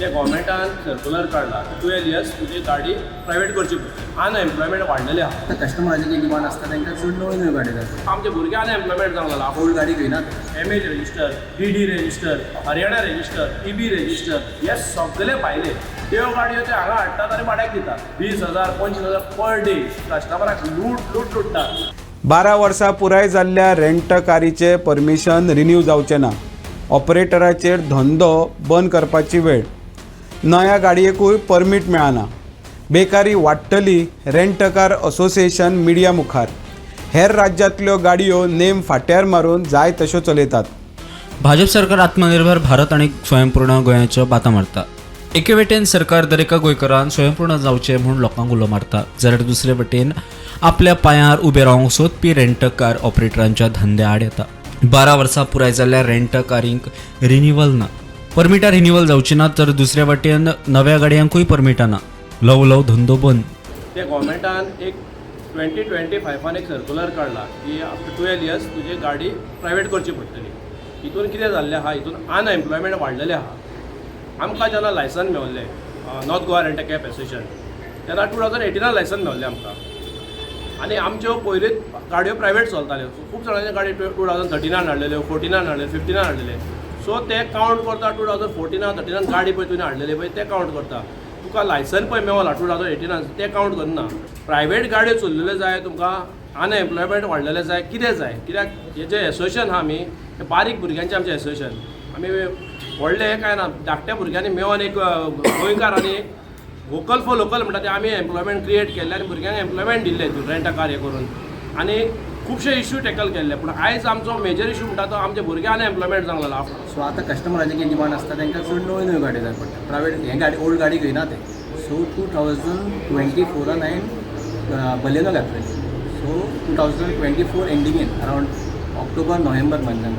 ते गव्हर्मेंटान सर्क्युलर काढला की 12 इयर्स तुजी गाडी प्रायवेट करची पडटली. अनएम्प्लॉयमेंट वाडलेले आहा. आता कस्टमराची जी डिमांड आसता तांकां चड नव्यो नव्यो गाडी जाय. आमचे भुरगे अनएम्प्लॉयमेंट जावंक लागला. ओल्ड गाडी घेयनात. MH register, DD register, Haryana register, EB register हे सगळे भायले. त्यो गाडयो ते हांगा हाडटात आनी भाड्याक दितात. 20,000 25,000 पर डे कस्टमराक लुटतात. 12 वर्सां पुराय जाल्ल्या रेंट कारीचे परमिशन रिन्यू जावचें ना. ऑपरेटराचेर धंदो बंद करपाची वेळ. नव्या गाडयेकूय परमीट मेळना. बेकारी वाडटली. रेंट कार असोसिएशन मिडिया मुखार. हेर राज्यांतल्यो गाडयो नेम फाट्यार मारून जाय तश्यो चलयतात. भाजप सरकार आत्मनिर्भर भारत आणि स्वयंपूर्ण गोंयाच्यो बाता मारता. एके वटेन सरकार दरेका गोंयकारान स्वयंपूर्ण जावचें म्हूण लोकांक उलो मारता, जाल्यार दुसरे वटेन आपल्या पांयार उबे रावंक सोदपी रेंट कार ऑपरेटरांच्या धंद्या आड येता. 12 वर्सां पुराय जाल्ल्या रेंट कारींक रिन्युवल ना. परमिटां रिन्युवल जावची ना, तर दुसऱ्या वटेन नव्या गाडयांकूय परमिटां ना. ल्हव धंदो बंद. ते गव्हर्मेंटान एक 2025 एक सर्क्युलर काढला की आफ्टर 12 इयर्स तुजी गाडी प्रायवेट करची पडटली. हितून कितें जाल्लें आहा, हितून अनएम्प्लॉयमेंट वाडलेलें आहा. आमकां जेन्ना लायसन मेळ्ळें north Goa rent cab association, तेन्ना 2018 लायसन मेळ्ळें आमकां. आनी आमच्यो पयलींच गाडयो प्रायवेट चलताल्यो. खूब जाणांच्यो गाडी 2013 हाडलेल्यो, 14 हाडलेल्यो, 15 हाडलेले. सो ते कावंट करता 2014 13 गाडी पळय तुवें हाडलेली पळय ते कावंट करता. तुका लायसन पळय मेळ्ळा 2018 ते कावंट करना. प्रायवेट गाडयो चल्लेल्यो जाय, तुमकां अनएम्प्लॉयमेंट वाडलेलें जाय, कितें जाय. कित्याक हे जे एसोसिएशन आहा आमी, हे बारीक भुरग्यांचें आमचें एसोसिएशन. आमी व्हडले हें कांय ना, धाकट्या भुरग्यांनी मेळोन एक गोंयकार आनी वोकल फॉर लोकल म्हणटा ते आमी एम्प्लॉयमेंट क्रिएट केल्ले आनी भुरग्यांक एम्प्लॉयमेंट दिल्ले रेंटा कार हे करून. आनी खुबशे इश्यू टॅकल केल्ले. पूण आयज आमचो मेजर इश्यू म्हणटा तो आमचे भुरगे अनएम्प्लॉयमेंट जावंक लागला. सो आतां कस्टमराची जी डिमांड आसता तांकां चड नव्यो नव्यो गाडी जाय पडटा. प्रायवेट हे गाडी ओल्ड गाडी घेयना ते. सो 2024 हांवें बलेनो घातलेली. सो 2024 एंडिंगेन अरावंड ऑक्टोबर नोव्हेंबर म्हयन्यान.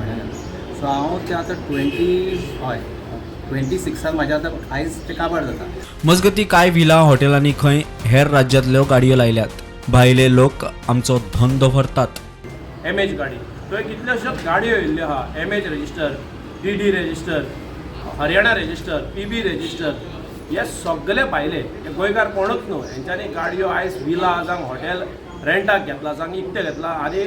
सो हांव ते आतां 26 म्हाज्या आतां आयज ते काबार जाता. मजगती कांय व्हिला हॉटेलांनी खंय हेर राज्यांतल्यो गाडयो लायल्यात. भायले लोक आमचो धंदो भरतात. MH गाडी थंय कितल्योश्योच गाडयो येयल्ल्यो आहा. MH register, DD register, Haryana register, EB register हे सगळे भायले. हे गोंयकार कोणूच न्हू. हेंच्यांनी गाडयो आयज विला जावं हॉटेल रेंटाक घेतला जावं इकते घेतला. आनी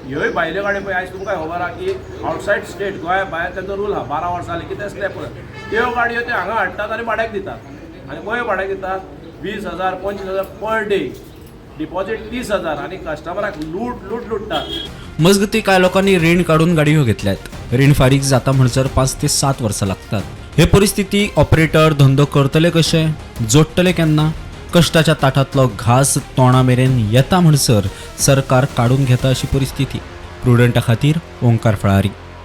ह्योय भायल्यो गाडयो पळय आयज तुमकां खबर आहा की आवटसायड स्टेट गोंया भायर तेंचो रूल आहा 12 वर्सां जाली कितें आसलें पळय त्यो गाडयो ते हांगा हाडटात आनी भाड्याक दितात. आनी गोंय भाड्याक दितात 20,000 25,000 पर डे. डिपॉझिट 30,000 आनी कस्टमराक लुटतात. मजगती कांय लोकांनी रीण काढून गाडयो घेतल्यात. रीण फारीक जाता म्हणसर 5 ते 7 वर्सां लागतात. हे परिस्थिती ऑपरेटर धंदो करतले कशे, जोडटले केन्ना. कश्टाच्या ताटांतलो घास तोंडा मेरेन येता म्हणसर सरकार काडून घेता अशी परिस्थिती. प्रुडंटा खातीर ओंकार फळारी.